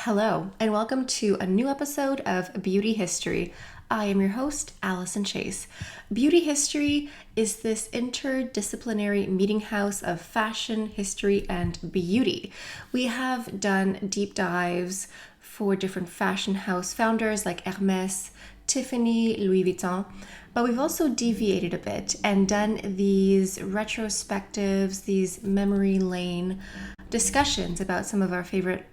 Hello, and welcome to a new episode of Beauty History. I am your host, Allison Chase. Beauty History is this interdisciplinary meeting house of fashion, history, and beauty. We have done deep dives for different fashion house founders like Hermès, Tiffany, Louis Vuitton, but we've also deviated a bit and done these retrospectives, these memory lane discussions about some of our favorite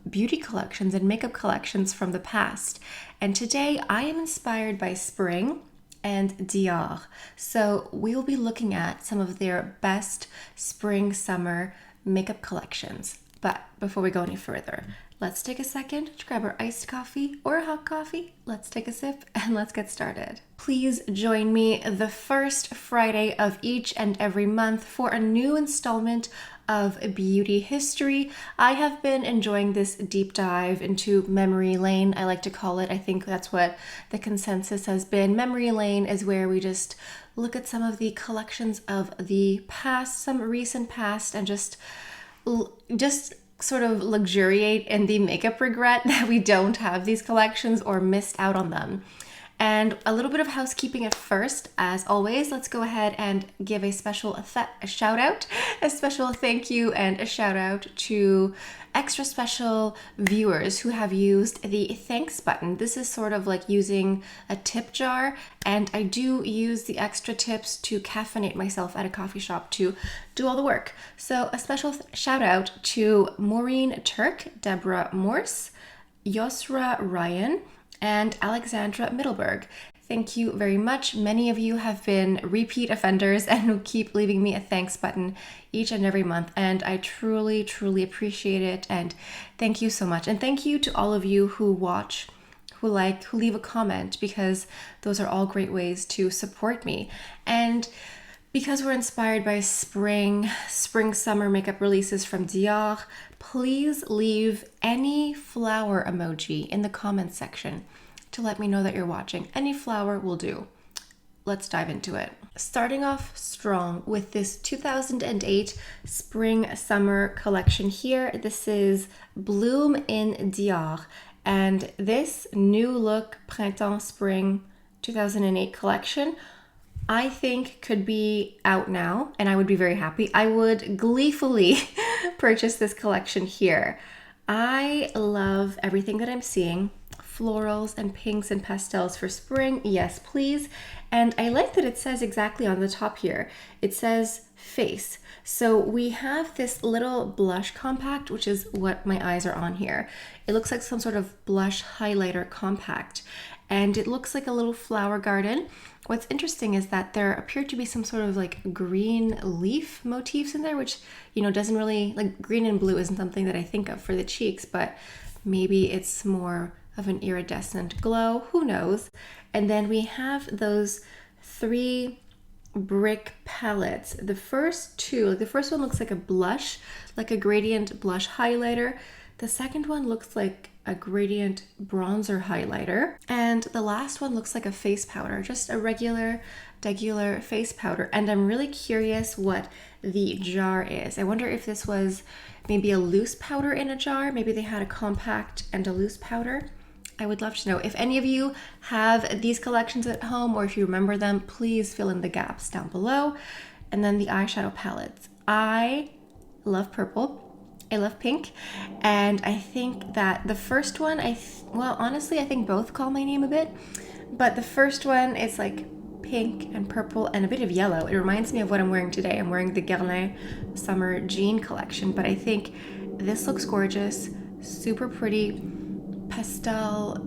beauty collections and makeup collections from the past. And today I am inspired by spring and Dior. So we will be looking at some of their best spring summer makeup collections. But before we go any further, let's take a second to grab our iced coffee or a hot coffee. Let's take a sip and let's get started. Please join me the first Friday of each and every month for a new installment of Beauty History. I have been enjoying this deep dive into memory lane, I like to call it. I think that's what the consensus has been. Memory lane is where we just look at some of the collections of the past, some recent past, and just sort of luxuriate in the makeup regret that we don't have these collections or missed out on them. And a little bit of housekeeping at first. As always, let's go ahead and give a special shout out, a special thank you, and a shout out to extra special viewers who have used the thanks button. This is sort of like using a tip jar, and I do use the extra tips to caffeinate myself at a coffee shop to do all the work. So a special shout out to Maureen Turk, Deborah Morse, Yosra Ryan, and Alexandra Middleberg. Thank you very much. Many of you have been repeat offenders and who keep leaving me a thanks button each and every month. And I truly, truly appreciate it. And thank you so much. And thank you to all of you who watch, who like, who leave a comment, because those are all great ways to support me. And because we're inspired by spring, summer makeup releases from Dior, please leave any flower emoji in the comments section to let me know that you're watching. Any flower will do. Let's dive into it. Starting off strong with this 2008 spring summer collection here. This is Bloom in Dior, and this new look printemps spring 2008 collection I think could be out now, and I would be very happy. I would gleefully purchase this collection here. I love everything that I'm seeing. Florals and pinks and pastels for spring, yes please. And I like that it says exactly on the top here, it says face. So we have this little blush compact, which is what my eyes are on here. It looks like some sort of blush highlighter compact, and it looks like a little flower garden. What's interesting is that there appear to be some sort of like green leaf motifs in there, which, doesn't really, like green and blue isn't something that I think of for the cheeks, but maybe it's more of an iridescent glow, who knows? And then we have those 3 brick palettes. The first two, the first one looks like a blush, like a gradient blush highlighter. The second one looks like a gradient bronzer highlighter. And the last one looks like a face powder, just a regular face powder. And I'm really curious what the jar is. I wonder if this was maybe a loose powder in a jar. Maybe they had a compact and a loose powder. I would love to know. If any of you have these collections at home, or if you remember them, please fill in the gaps down below. And then the eyeshadow palettes. I love purple. I love pink. And I think that the first one, honestly, I think both call my name a bit. But the first one is like pink and purple and a bit of yellow. It reminds me of what I'm wearing today. I'm wearing the Guerlain Summer Jean collection. But I think this looks gorgeous, super pretty. Pastel,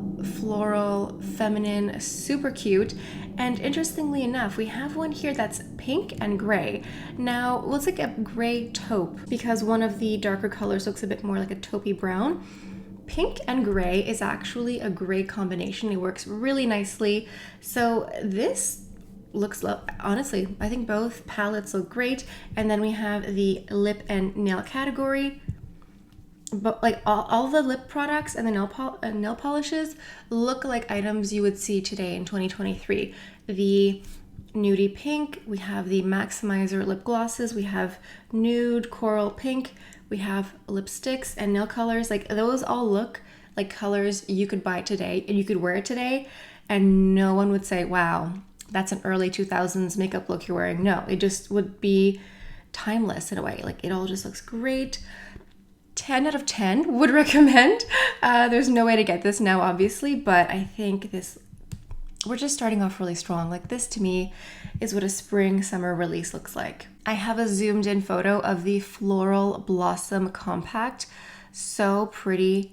floral, feminine, super cute. And interestingly enough, we have one here that's pink and gray. Now, it looks like a gray taupe because one of the darker colors looks a bit more like a taupey brown. Pink and gray is actually a great combination. It works really nicely. So this looks, honestly, I think both palettes look great. And then we have the lip and nail category. But like all the lip products and the nail polishes look like items you would see today in 2023. The nudie pink, we have the maximizer lip glosses, we have nude coral pink, we have lipsticks and nail colors. Like those all look like colors you could buy today and you could wear it today and no one would say, wow, that's an early 2000s makeup look you're wearing. No, it just would be timeless in a way. Like it all just looks great. 10 out of 10 would recommend. There's no way to get this now, obviously, but I think we're just starting off really strong. Like this to me is what a spring summer release looks like. I have a zoomed in photo of the Floral Blossom Compact. So pretty.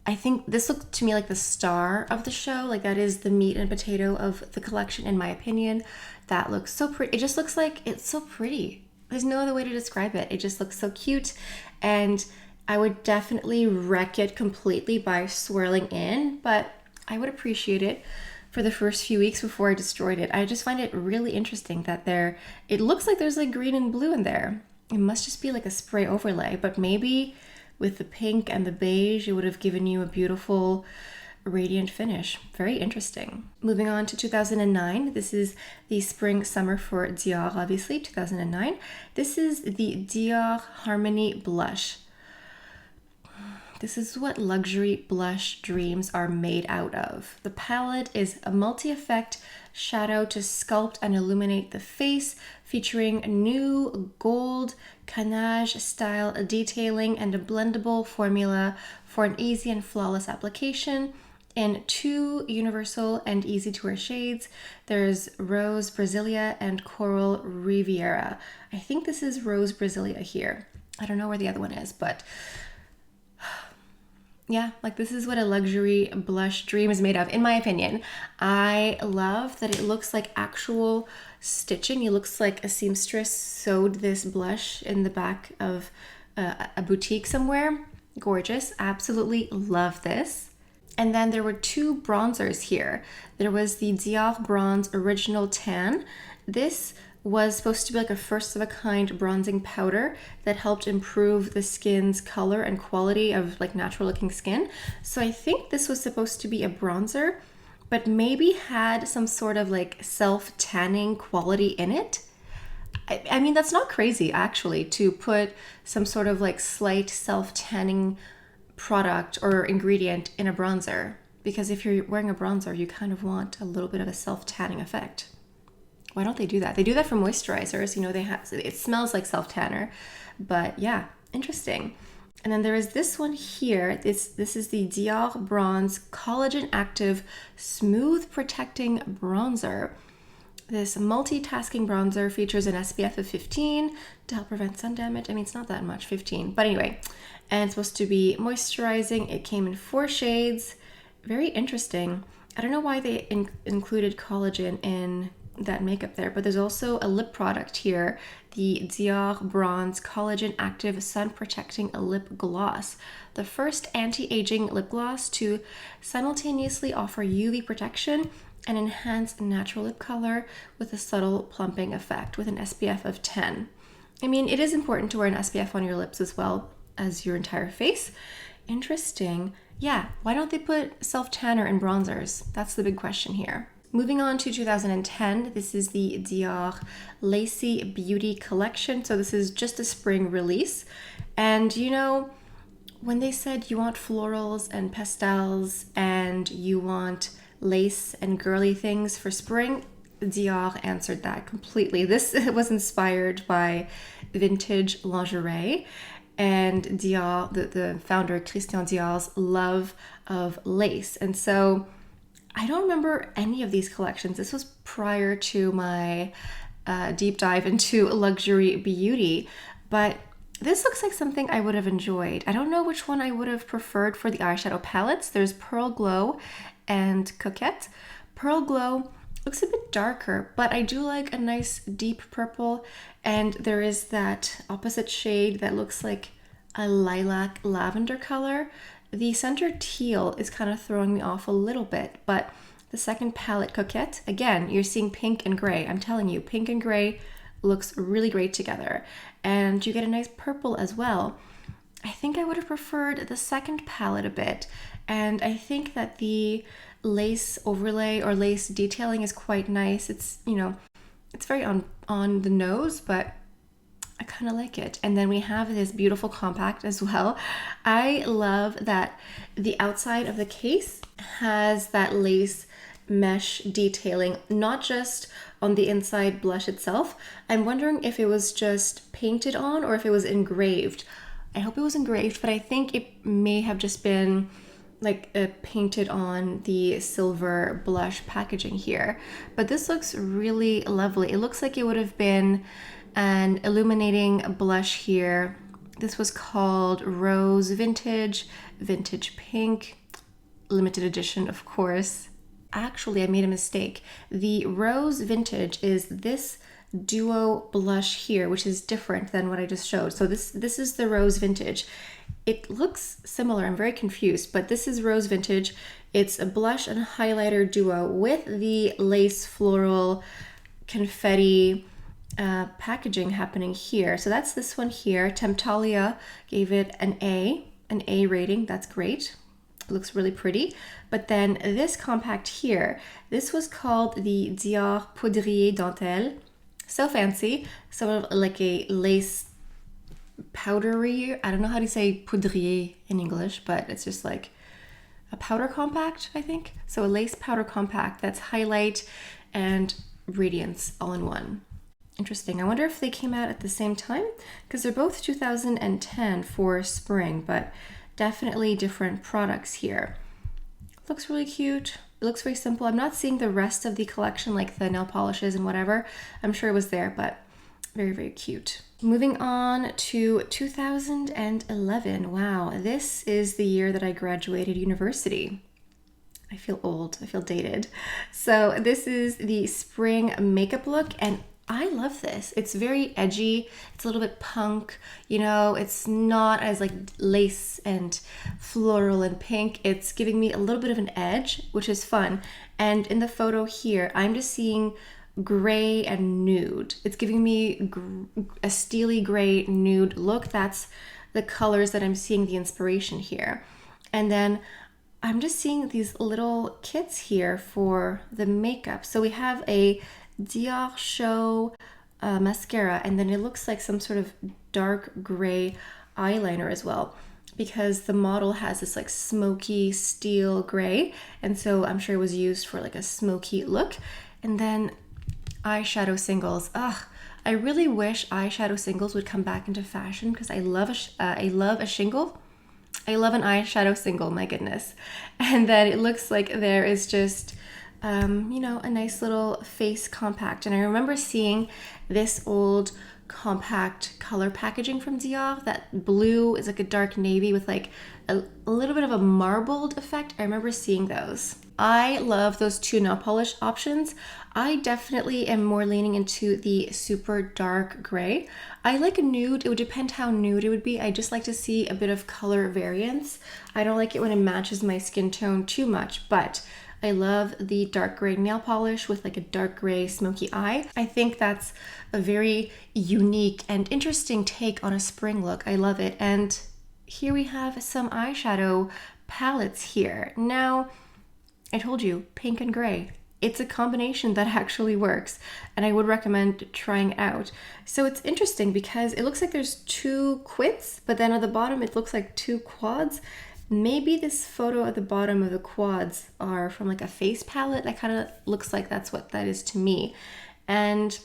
I think this looked to me like the star of the show. Like that is the meat and potato of the collection in my opinion. That looks so pretty. It just looks like it's so pretty. There's no other way to describe it. It just looks so cute. And I would definitely wreck it completely by swirling in, but I would appreciate it for the first few weeks before I destroyed it. I just find it really interesting that it looks like there's like green and blue in there. It must just be like a spray overlay, but maybe with the pink and the beige, it would have given you a beautiful radiant finish. Very interesting. Moving on to 2009. This is the spring summer for Dior, obviously, 2009. This is the Dior Harmony Blush. This is what luxury blush dreams are made out of. The palette is a multi-effect shadow to sculpt and illuminate the face, featuring new gold cannage style detailing and a blendable formula for an easy and flawless application in 2 universal and easy to wear shades. There's Rose Brasilia and Coral Riviera. I think this is Rose Brasilia here. I don't know where the other one is, but yeah, like this is what a luxury blush dream is made of, in my opinion. I love that it looks like actual stitching. It looks like a seamstress sewed this blush in the back of a boutique somewhere. Gorgeous. Absolutely love this. And then there were 2 bronzers here. There was the Dior Bronze Original Tan. This was supposed to be like a first of a kind bronzing powder that helped improve the skin's color and quality of like natural looking skin. So I think this was supposed to be a bronzer, but maybe had some sort of like self-tanning quality in it. I mean, that's not crazy actually, to put some sort of like slight self-tanning product or ingredient in a bronzer, because if you're wearing a bronzer, you kind of want a little bit of a self-tanning effect. Why don't they do that? They do that for moisturizers. You know, it smells like self-tanner, but yeah, interesting. And then there is this one here. This is the Dior Bronze Collagen Active Smooth Protecting Bronzer. This multitasking bronzer features an SPF of 15 to help prevent sun damage. I mean, it's not that much, 15, but anyway. And it's supposed to be moisturizing. It came in 4 shades. Very interesting. I don't know why they included collagen in that makeup there, but there's also a lip product here, the Dior Bronze Collagen Active Sun Protecting Lip Gloss, the first anti-aging lip gloss to simultaneously offer UV protection and enhance natural lip color with a subtle plumping effect with an SPF of 10. I mean, it is important to wear an SPF on your lips as well as your entire face. Interesting. Yeah, why don't they put self-tanner in bronzers? That's the big question here. Moving on to 2010, this is the Dior Lacy Beauty Collection. So this is just a spring release. And you know, when they said you want florals and pastels and you want lace and girly things for spring, Dior answered that completely. This was inspired by vintage lingerie and Dior, the founder, Christian Dior's love of lace. And so I don't remember any of these collections. This was prior to my deep dive into luxury beauty, but this looks like something I would have enjoyed. I don't know which one I would have preferred for the eyeshadow palettes. There's Pearl Glow and Coquette. Pearl Glow looks a bit darker, but I do like a nice deep purple, and there is that opposite shade that looks like a lilac lavender color. The center teal is kind of throwing me off a little bit, but the second palette, Coquette, again, you're seeing pink and gray. I'm telling you, pink and gray looks really great together. And you get a nice purple as well. I think I would have preferred the second palette a bit. And I think that the lace overlay or lace detailing is quite nice. It's, you know, it's very on the nose, but I kind of like it. And then we have this beautiful compact as well. I love that the outside of the case has that lace mesh detailing, not just on the inside blush itself. I'm wondering if it was just painted on or if it was engraved. I hope it was engraved, but I think it may have just been like painted on the silver blush packaging here. But this looks really lovely. It looks like it would have been an illuminating blush here. This was called Rose Vintage, Vintage Pink, limited edition, of course. Actually, I made a mistake. The Rose Vintage is this duo blush here, which is different than what I just showed. So this is the Rose Vintage. It looks similar. I'm very confused, but this is Rose Vintage. It's a blush and highlighter duo with the lace floral confetti packaging happening here. So that's this one here. Temptalia gave it an A rating. That's great. It looks really pretty. But then this compact here, this was called the Dior Poudrier Dentelle. So fancy, sort of like a lace powdery, I don't know how to say poudrier in English, but it's just like a powder compact, I think. So a lace powder compact that's highlight and radiance all in one. Interesting. I wonder if they came out at the same time, because they're both 2010 for spring, but definitely different products here. Looks really cute. It looks very simple. I'm not seeing the rest of the collection, like the nail polishes and whatever. I'm sure it was there, but very, very cute. Moving on to 2011. Wow, this is the year that I graduated university. I feel old. I feel dated. So this is the spring makeup look, and I love this. It's very edgy. It's a little bit punk, you know, it's not as like lace and floral and pink. It's giving me a little bit of an edge, which is fun. And in the photo here, I'm just seeing gray and nude. It's giving me a steely gray nude look. That's the colors that I'm seeing the inspiration here. And then I'm just seeing these little kits here for the makeup. So we have a Dior Show mascara, and then it looks like some sort of dark gray eyeliner as well, because the model has this like smoky steel gray, and so I'm sure it was used for like a smoky look. And then eyeshadow singles. I really wish eyeshadow singles would come back into fashion, because I love a shingle. I love an eyeshadow single, my goodness. And then it looks like there is just you know, a nice little face compact. And I remember seeing this old compact color packaging from Dior. That blue is like a dark navy with like a little bit of a marbled effect. I remember seeing those. I love those two nail polish options. I definitely am more leaning into the super dark gray. I like a nude. It would depend how nude it would be. I just like to see a bit of color variance. I don't like it when it matches my skin tone too much, but I love the dark gray nail polish with like a dark gray smoky eye. I think that's a very unique and interesting take on a spring look. I love it. And here we have some eyeshadow palettes here. Now, I told you, pink and gray. It's a combination that actually works, and I would recommend trying it out. So it's interesting because it looks like there's two quits, but then at the bottom it looks like two quads. Maybe this photo at the bottom of the quads are from like a face palette. That kind of looks like that's what that is to me. And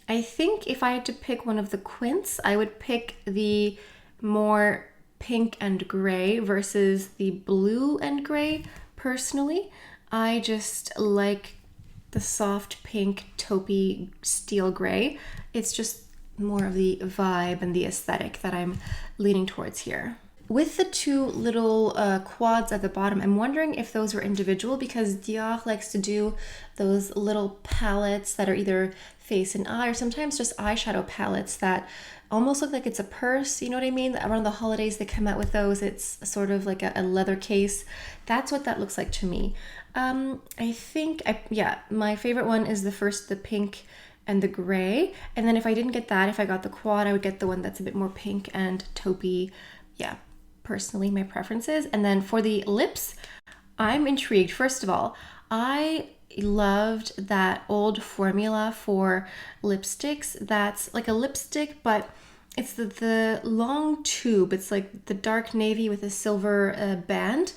I think if I had to pick one of the quints, I would pick the more pink and gray versus the blue and gray. Personally, I just like the soft pink taupey steel gray. It's just more of the vibe and the aesthetic that I'm leaning towards here. With the two little quads at the bottom, I'm wondering if those were individual, because Dior likes to do those little palettes that are either face and eye, or sometimes just eyeshadow palettes that almost look like it's a purse, you know what I mean? Around the holidays they come out with those. It's sort of like a leather case. That's what that looks like to me. I think, my favorite one is the pink and the gray. And then if I didn't get that, if I got the quad, I would get the one that's a bit more pink and taupey. Yeah, personally, my preferences. And then for the lips, I'm intrigued. First of all, I loved that old formula for lipsticks that's like a lipstick, but It's the long tube. It's like the dark navy with a silver band.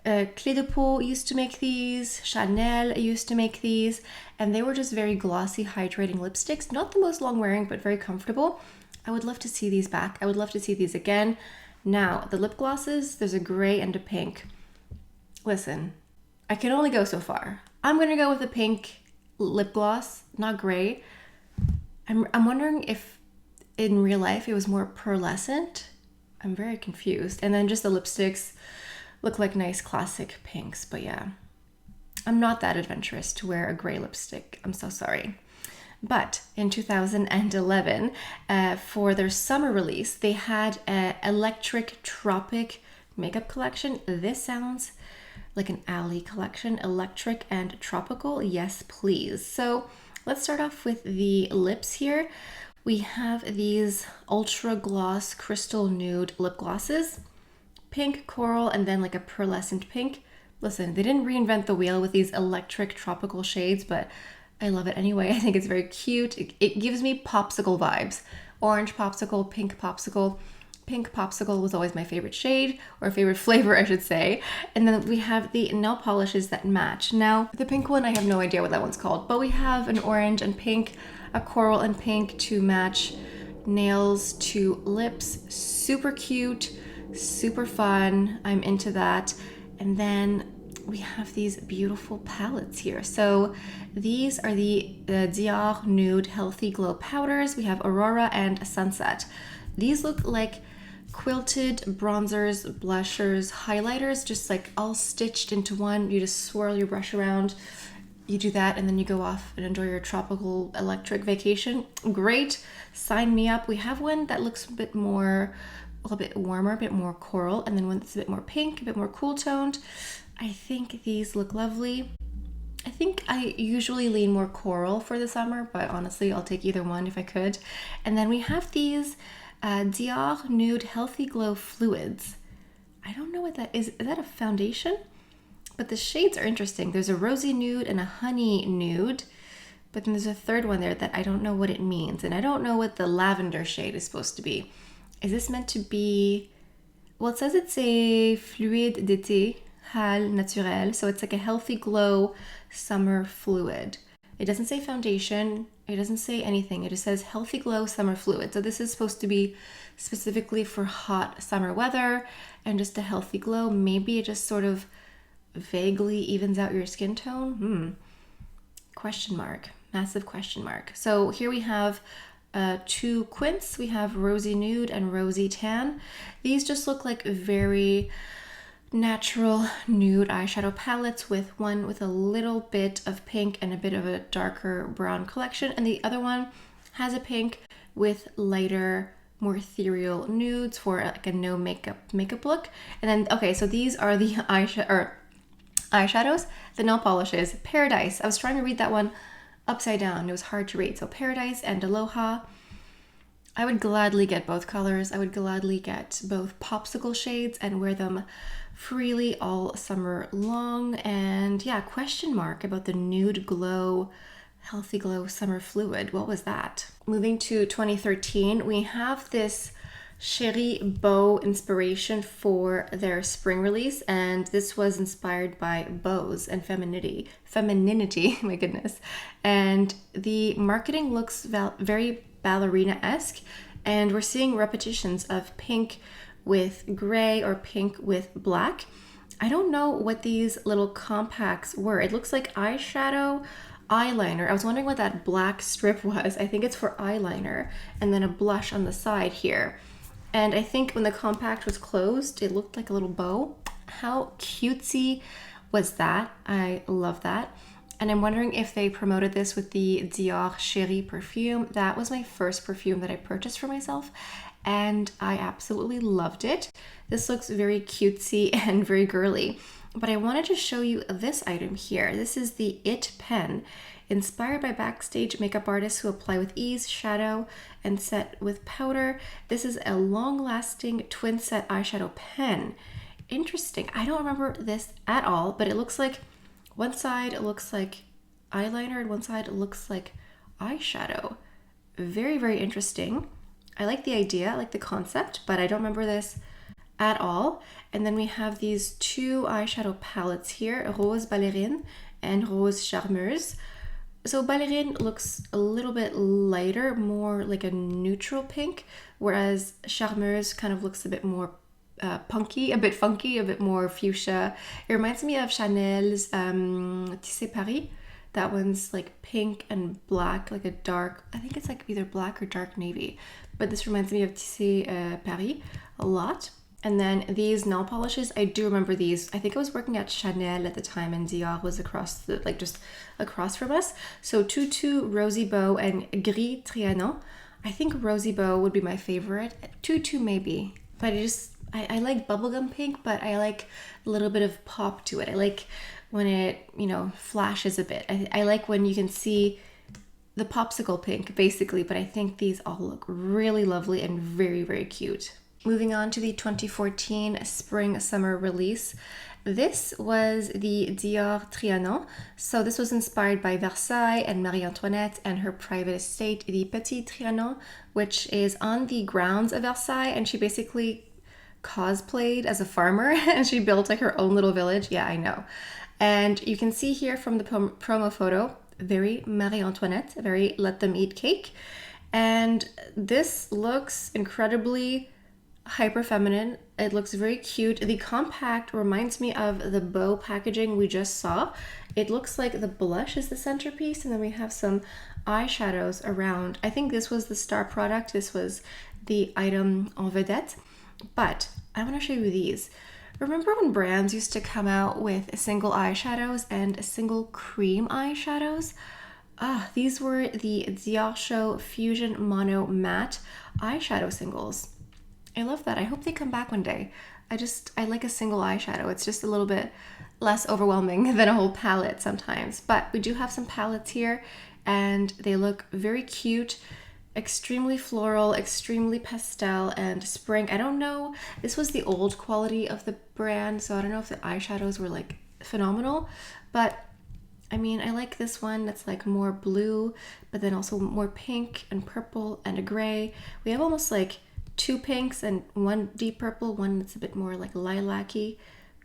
Clé de Peau used to make these, Chanel used to make these, and they were just very glossy, hydrating lipsticks. Not the most long wearing, but very comfortable. I would love to see these back. I would love to see these again. Now, the lip glosses, there's a gray and a pink. Listen, I can only go so far. I'm gonna go with a pink lip gloss, not gray. I'm wondering if in real life it was more pearlescent. I'm very confused. And then just the lipsticks look like nice classic pinks, but yeah. I'm not that adventurous to wear a gray lipstick. I'm so sorry. But in 2011, for their summer release, they had an electric tropic makeup collection. This sounds like an alley collection, electric and tropical. Yes, please. So let's start off with the lips here. We have these ultra gloss crystal nude lip glosses, pink, coral, and then like a pearlescent pink. Listen, they didn't reinvent the wheel with these electric tropical shades, but I love it anyway. I think it's very cute. It gives me popsicle vibes. Orange popsicle, pink popsicle. Pink popsicle was always my favorite shade, or favorite flavor, I should say. And then we have the nail polishes that match. Now, the pink one, I have no idea what that one's called, but we have an orange and pink, a coral and pink to match nails to lips. Super cute, super fun. I'm into that. And then we have these beautiful palettes here. So these are the Dior Nude Healthy Glow Powders. We have Aurora and Sunset. These look like quilted bronzers, blushers, highlighters, just like all stitched into one. You just swirl your brush around. You do that and then you go off and enjoy your tropical electric vacation. Great. Sign me up. We have one that looks a little bit warmer, a bit more coral, and then one that's a bit more pink, a bit more cool toned. I think these look lovely. I think I usually lean more coral for the summer, but honestly, I'll take either one if I could. And then we have these Dior Nude Healthy Glow Fluids. I don't know what that is. Is that a foundation? But the shades are interesting. There's a rosy nude and a honey nude, but then there's a third one there that I don't know what it means. And I don't know what the lavender shade is supposed to be. Is this meant to be, well, it says it's a fluide d'été, hal naturel. So it's like a healthy glow summer fluid. It doesn't say foundation. It doesn't say anything. It just says healthy glow summer fluid. So this is supposed to be specifically for hot summer weather and just a healthy glow. Maybe it just sort of vaguely evens out your skin tone. Question mark. Massive question mark. So here we have two quints. We have rosy nude and rosy tan. These just look like very natural nude eyeshadow palettes, with one with a little bit of pink and a bit of a darker brown collection, and the other one has a pink with lighter, more ethereal nudes for like a no makeup look. And then okay, so these are the eyeshadows, the nail polishes. Paradise. I was trying to read that one upside down. It was hard to read. So Paradise and Aloha. I would gladly get both colors. I would gladly get both popsicle shades and wear them freely all summer long. And yeah, question mark about the Nude Glow Healthy Glow Summer Fluid. What was that? Moving to 2013, we have this Cherie bow inspiration for their spring release, and this was inspired by bows and femininity, my goodness. And the marketing looks very ballerina-esque, and we're seeing repetitions of pink with gray or pink with black. I don't know what these little compacts were. It looks like eyeshadow, eyeliner. I was wondering what that black strip was. I think it's for eyeliner, and then a blush on the side here. And I think when the compact was closed, it looked like a little bow. How cutesy was that? I love that. And I'm wondering if they promoted this with the Dior Cherie perfume. That was my first perfume that I purchased for myself, and I absolutely loved it. This looks very cutesy and very girly. But I wanted to show you this item here. This is the It pen, inspired by backstage makeup artists who apply with ease, shadow, and set with powder. This is a long-lasting twin set eyeshadow pen. Interesting. I don't remember this at all, but it looks like one side it looks like eyeliner and one side it looks like eyeshadow. Very, very interesting. I like the idea, I like the concept, but I don't remember this at all. And then we have these two eyeshadow palettes here, Rose Ballerine and Rose Charmeuse. So Ballerine looks a little bit lighter, more like a neutral pink, whereas Charmeuse kind of looks a bit more punky, a bit funky, a bit more fuchsia. It reminds me of Chanel's Tissé Paris. That one's like pink and black, like a dark, I think it's like either black or dark navy. But this reminds me of Tissé Paris a lot. And then these nail polishes, I do remember these. I think I was working at Chanel at the time and Dior was across the, like just across from us. So Tutu, Rosy Beau, and Gris Trianon. I think Rosy Beau would be my favorite. Tutu maybe, but I like bubblegum pink, but I like a little bit of pop to it. I like when it, you know, flashes a bit. I like when you can see the popsicle pink basically, but I think these all look really lovely and very, very cute. Moving on to the 2014 spring summer release. This was the Dior Trianon. So this was inspired by Versailles and Marie Antoinette and her private estate, the Petit Trianon, which is on the grounds of Versailles, and she basically cosplayed as a farmer and she built like her own little village. Yeah, I know. And you can see here from the promo photo, very Marie Antoinette, very let them eat cake. And this looks incredibly hyper feminine. It looks very cute. The compact reminds me of the bow packaging we just saw. It looks like the blush is the centerpiece, and then we have some eyeshadows around. I think this was the star product. This was the item en vedette. But I want to show you these. Remember when brands used to come out with single eyeshadows and single cream eyeshadows? These were the Dior Show Fusion Mono Matte eyeshadow singles. I love that. I hope they come back one day. I like a single eyeshadow. It's just a little bit less overwhelming than a whole palette sometimes. But we do have some palettes here and they look very cute, extremely floral, extremely pastel and spring. I don't know. This was the old quality of the brand, so I don't know if the eyeshadows were like phenomenal, but I mean, I like this one that's like more blue, but then also more pink and purple and a gray. We have almost like two pinks and one deep purple, one that's a bit more like lilac-y,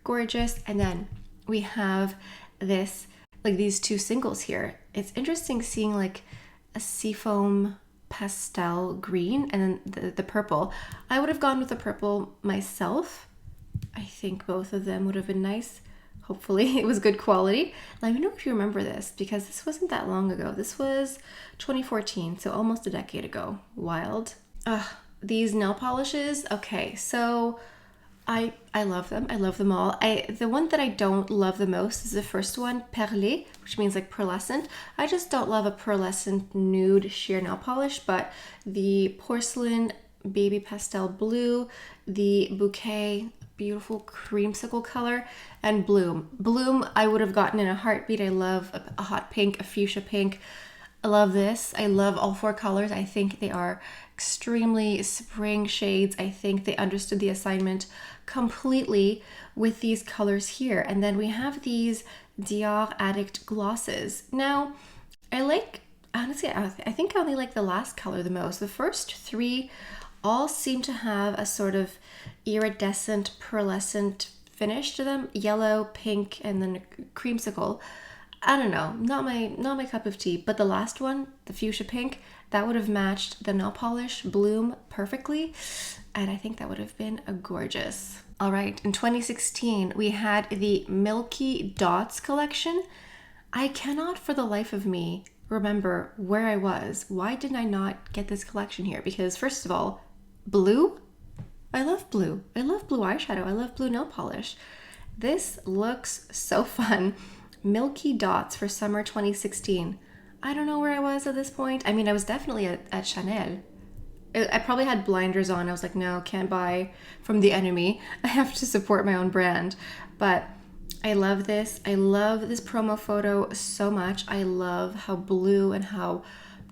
gorgeous. And then we have this, like these two singles here. It's interesting seeing like a seafoam pastel green and then the purple. I would have gone with the purple myself. I think both of them would have been nice. Hopefully it was good quality. Let me know if you remember this because this wasn't that long ago. This was 2014, so almost a decade ago. Wild. These nail polishes, okay, so I love them. I love them all. The one that I don't love the most is the first one, Perlé, which means like pearlescent. I just don't love a pearlescent nude sheer nail polish, but the porcelain baby pastel blue, the bouquet, beautiful creamsicle color, and Bloom. Bloom I would have gotten in a heartbeat. I love a hot pink, a fuchsia pink. I love this. I love all four colors. I think they are extremely spring shades. I think they understood the assignment completely with these colors here. And then we have these Dior Addict glosses. Now, honestly, I think I only like the last color the most. The first three all seem to have a sort of iridescent, pearlescent finish to them. Yellow, pink, and then creamsicle. I don't know, not my cup of tea, but the last one, the fuchsia pink, that would have matched the nail polish Bloom perfectly, and I think that would have been a gorgeous. All right, in 2016, we had the Milky Dots collection. I cannot for the life of me remember where I was. Why did I not get this collection here? Because first of all, blue? I love blue. I love blue eyeshadow. I love blue nail polish. This looks so fun. Milky Dots for summer 2016. I don't know where I was at this point. I mean, I was definitely at Chanel. I probably had blinders on. I was like, no, can't buy from the enemy. I have to support my own brand. But I love this. I love this promo photo so much. I love how blue and how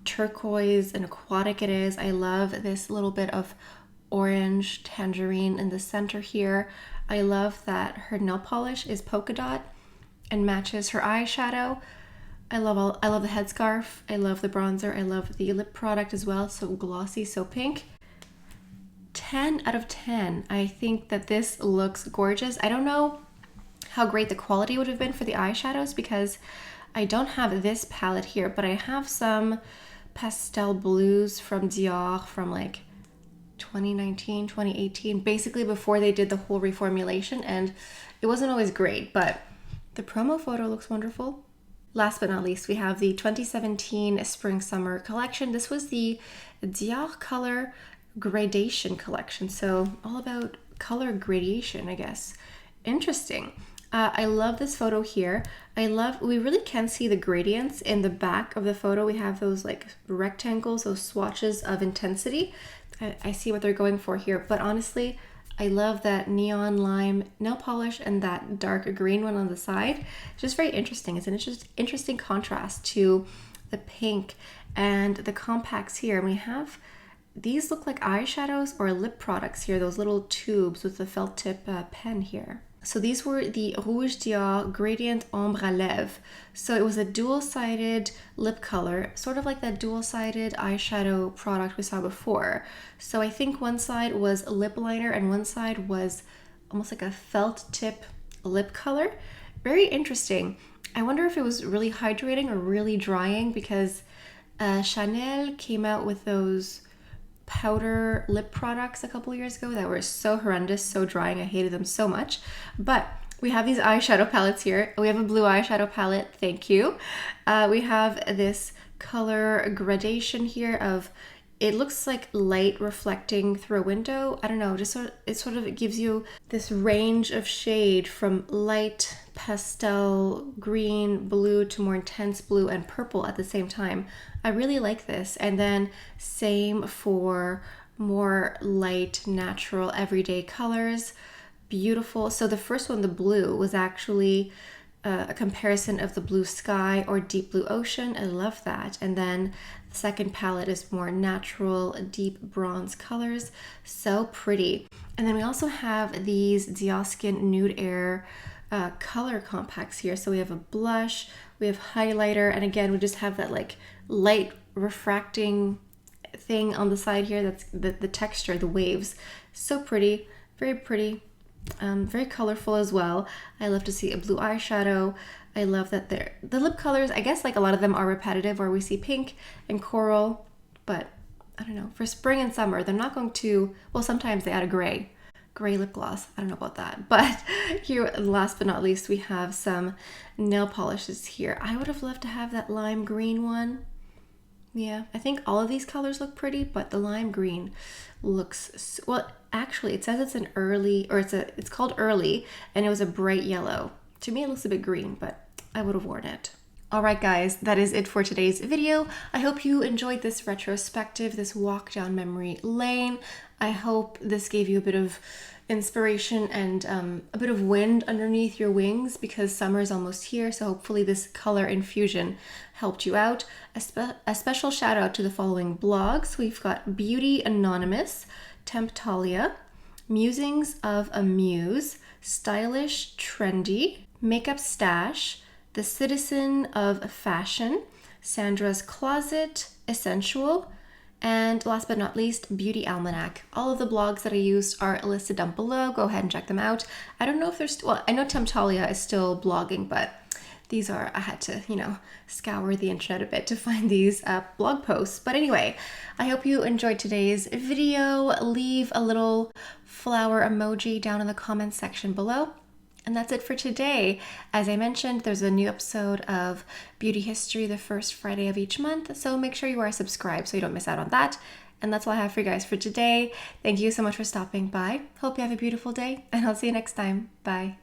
turquoise and aquatic it is. I love this little bit of orange tangerine in the center here. I love that her nail polish is polka dot and matches her eyeshadow. I love the headscarf. I love the bronzer. I love the lip product as well. So glossy, so pink. 10 out of 10. I think that this looks gorgeous. I don't know how great the quality would have been for the eyeshadows because I don't have this palette here, but I have some pastel blues from Dior from like 2019, 2018, basically before they did the whole reformulation, and it wasn't always great, but the promo photo looks wonderful. Last but not least, we have the 2017 Spring Summer collection. This was the Dior Color Gradation collection, so all about color gradation, I guess. Interesting. I love this photo here. We really can see the gradients in the back of the photo. We have those like rectangles, those swatches of intensity. I see what they're going for here, but honestly, I love that neon lime nail polish and that dark green one on the side. It's just very interesting. It's an interesting contrast to the pink and the compacts here. And we have, these look like eyeshadows or lip products here, those little tubes with the felt tip pen here. So these were the Rouge Dior Gradient Ombre à Lèvres. So it was a dual-sided lip color, sort of like that dual-sided eyeshadow product we saw before. So I think one side was a lip liner and one side was almost like a felt tip lip color. Very interesting. I wonder if it was really hydrating or really drying because Chanel came out with those powder lip products a couple years ago that were so horrendous, so drying. I hated them so much. But we have these eyeshadow palettes here. We have a blue eyeshadow palette, thank you. We have this color gradation here of, it looks like light reflecting through a window. I don't know, it sort of gives you this range of shade from light pastel green, blue to more intense blue and purple at the same time. I really like this. And then same for more light, natural, everyday colors. Beautiful. So the first one, the blue, was actually a comparison of the blue sky or deep blue ocean. I love that. And then the second palette is more natural, deep bronze colors. So pretty. And then we also have these Dior Skin Nude Air color compacts here. So we have a blush, we have highlighter, and again, we just have that like light refracting thing on the side here. That's the texture, the waves. So pretty, very colorful as well. I love to see a blue eyeshadow. I love that the lip colors, I guess like a lot of them are repetitive where we see pink and coral, but I don't know, for spring and summer, they're not going to, well, sometimes they add a gray lip gloss. I don't know about that. But here, last but not least, we have some nail polishes here. I would have loved to have that lime green one. Yeah, I think all of these colors look pretty, but the lime green looks, well, actually it says it's an early, or it's called early, and it was a bright yellow. To me, it looks a bit green, but I would have worn it. All right, guys, that is it for today's video. I hope you enjoyed this retrospective, this walk down memory lane. I hope this gave you a bit of inspiration and a bit of wind underneath your wings because summer is almost here. So hopefully this color infusion helped you out. A special shout out to the following blogs. We've got Beauty Anonymous, Temptalia, Musings of a Muse, Stylish Trendy, Makeup Stash, The Citizen of Fashion, Sandra's Closet, Essential, and last but not least, Beauty Almanac. All of the blogs that I used are listed down below. Go ahead and check them out. I don't know if there's, well, I know Temptalia is still blogging, but these are, I had to, scour the internet a bit to find these blog posts. But anyway, I hope you enjoyed today's video. Leave a little flower emoji down in the comments section below. And that's it for today. As I mentioned, there's a new episode of Beauty History the first Friday of each month, so make sure you are subscribed so you don't miss out on that. And that's all I have for you guys for today. Thank you so much for stopping by. Hope you have a beautiful day, and I'll see you next time. Bye.